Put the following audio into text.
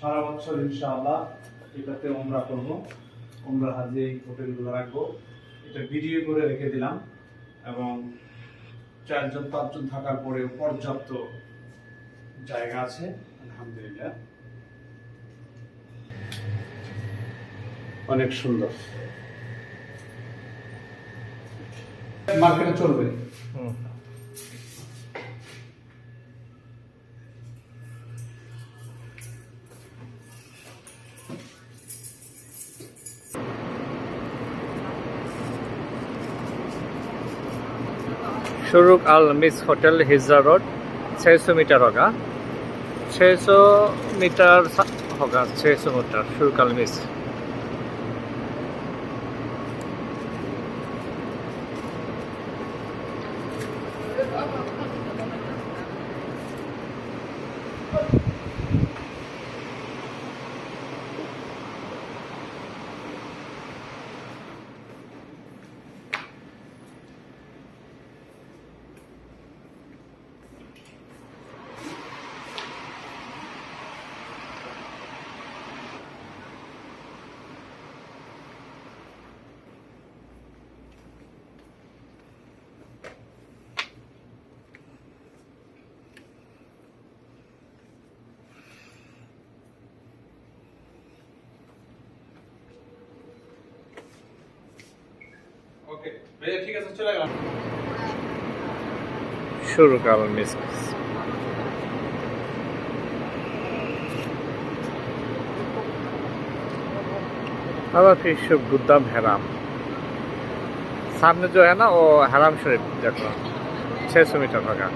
সারা বছর ইনশাআল্লাহ এটাতে উমরা করব। উমরা হাজে এই হোটেলগুলো রাখবো। এটা ভিডিও করে রেখে দিলাম এবং 4-5 জন থাকার পরেও পর্যাপ্ত জায়গা আছে আলহামদুলিল্লাহ। অনেক সুন্দর, মার্কেটে চলবে। शुरुक अल मिस होटल हिजरा रोड 600 मीटर होगा, 600 मीटर होगा, 600 मीटर शुरुक अल मिस। ওকে ভাইয়া, ঠিক আছে, চলে গেলাম। शुरुक अल मिस अब फिर गुद्दाम हराम सामने जो है ना, वो हराम शरीफ देखो 600 मीटर होगा।